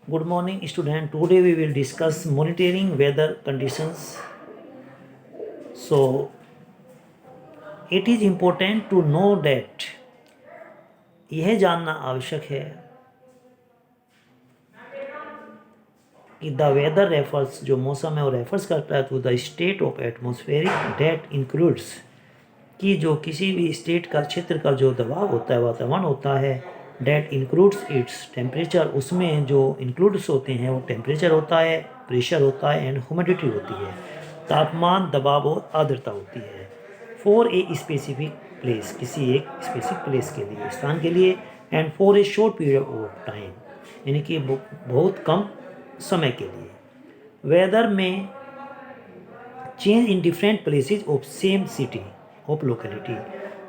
Good morning, student. Today we will discuss monitoring weather conditions. So, it is important to know that यह जानना आवश्यक है कि the weather refers जो मौसम है वो रेफर्स करता है to the state of atmospheric date includes कि जो किसी भी स्टेट का क्षेत्र का जो दबाव होता है वातावरण होता है डेट इंक्लूड्स इट्स टेम्परेचर उसमें जो इंक्लूड्स होते हैं वो टेम्परेचर होता है प्रेशर होता है एंड ह्यूमिडिटी होती है तापमान दबाव और आर्द्रता होती है फॉर ए स्पेसिफिक प्लेस किसी एक स्पेसिफिक प्लेस के लिए स्थान के लिए and for a short period of time यानी कि बहुत कम समय के लिए वेदर में change in different places of same city of locality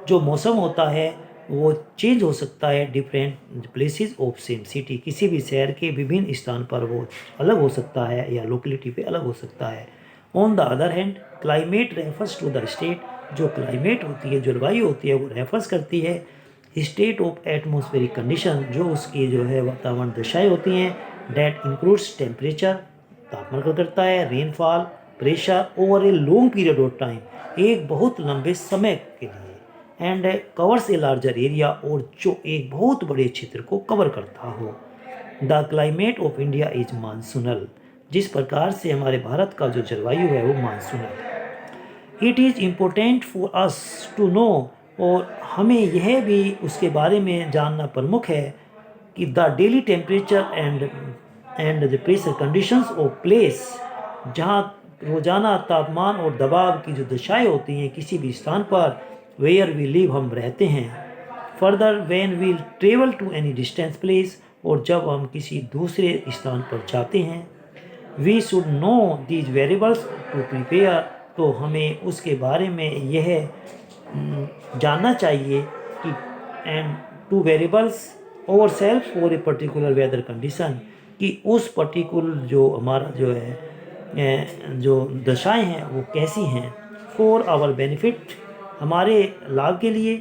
जो मौसम होता है वो चेंज हो सकता है different places of same city किसी भी शहर के विभिन्न स्थान पर वो अलग हो सकता है या लोकेलिटी पे अलग हो सकता है on the other hand climate refers to the state जो क्लाइमेट होती है जलवायु होती है वो रेफर्स करती है स्टेट ऑफ एटमॉस्फेरिक कंडीशन जो उसकी जो है वातावरण दशाएँ होती हैं डेट इंक्लूड्स टेम्परेचर तापमान को करता है rainfall pressure over a long period of time एक बहुत लंबे समय के लिए and covers a larger area और जो एक बहुत बड़े क्षेत्र को कवर करता हो the climate of India is monsoonal जिस प्रकार से हमारे भारत का जो जलवायु है वो monsoonal it is important for us to know और हमें यह भी उसके बारे में जानना प्रमुख है कि the daily temperature and the pressure conditions of place जहाँ रोज़ाना तापमान और दबाव की जो दशाएँ होती हैं किसी भी स्थान पर वेयर वी लिव हम रहते हैं further when we travel to any distance place और जब हम किसी दूसरे स्थान पर जाते हैं we should know these variables to prepare तो हमें उसके बारे में यह जानना चाहिए कि and to variables over self for a particular weather condition कि उस पर्टिकुलर जो हमारा जो है जो दशाएं हैं वो कैसी हैं फॉर आवर बेनिफिट हमारे लाभ के लिए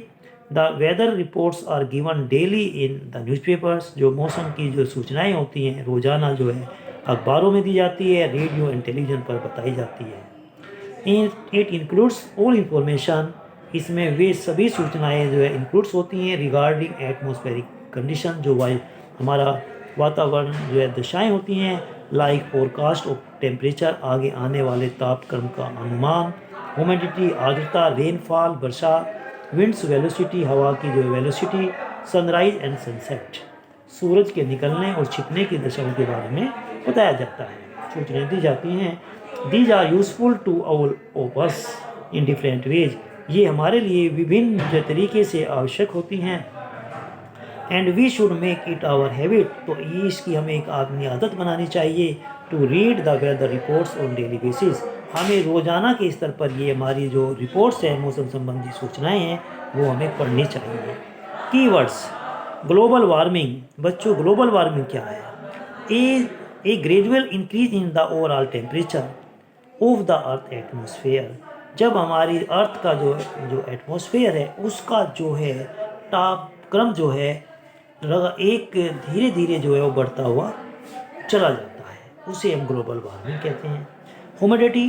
the weather reports are given daily in the newspapers जो मौसम की जो सूचनाएं होती हैं रोज़ाना जो है अखबारों में दी जाती है रेडियो एंड टेलीविज़न पर बताई जाती है इट इंक्लूड्स ऑल इंफॉर्मेशन इसमें वे सभी सूचनाएं जो है इंक्लूड्स होती हैं रिगार्डिंग एटमॉस्फेरिक कंडीशन जो वायु हमारा वातावरण जो है दशाएं होती हैं लाइक फोरकास्ट ऑफ टेम्परेचर आगे आने वाले तापक्रम का अनुमान ह्यूमिडिटी आर्द्रता रेनफॉल वर्षा विंड्स वेलोसिटी हवा की जो वेलोसिटी सनराइज एंड सनसेट सूरज के निकलने और छिपने की दशाओं के बारे में बताया जाता है सूचनाएं दी जाती हैं these are useful to all of us in different ways ये हमारे लिए विभिन्न तरीके से आवश्यक होती हैं and we should make it our habit तो ये इसकी हमें एक आदमी आदत बनानी चाहिए to read the weather reports on daily basis हमें रोज़ाना के स्तर पर ये हमारी जो रिपोर्ट्स हैं मौसम संबंधी सूचनाएं हैं वो हमें पढ़नी चाहिए कीवर्ड्स ग्लोबल वार्मिंग बच्चों ग्लोबल वार्मिंग क्या है ए gradual increase in the overall temperature of the earth atmosphere जब हमारी अर्थ का जो एटमॉस्फेयर है उसका जो है तापक्रम जो है एक धीरे धीरे जो है वो बढ़ता हुआ चला जाता है उसे हम ग्लोबल वार्मिंग कहते हैं humidity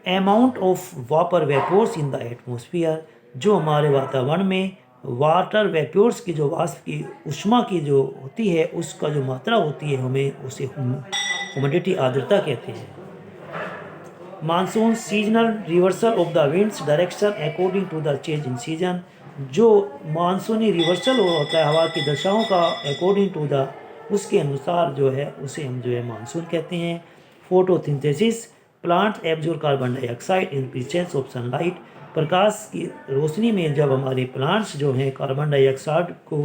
amount of water vapours in the atmosphere जो हमारे वातावरण में वाटर वेपोर्स की जो वाष्प की उष्मा की जो होती है उसका जो मात्रा होती है हमें उसे ह्यूमिडिटी आर्द्रता कहते हैं monsoon seasonal reversal of the winds direction according to the change in season जो मानसूनी रिवर्सल होता है हवा की दशाओं का अकॉर्डिंग टू द उसके अनुसार जो है उसे हम जो है मानसून कहते हैं photosynthesis plants absorb carbon dioxide in presence of sunlight प्रकाश की रोशनी में जब हमारे प्लांट्स जो हैं कार्बन डाइऑक्साइड को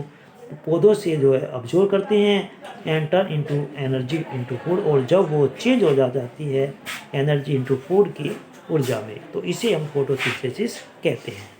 पौधों से जो है अब्जॉर्ब करते हैं and turn into energy into food और जब वो चेंज हो जाती है एनर्जी इनटू फूड की ऊर्जा में तो इसे हम फोटोसिंथेसिस कहते हैं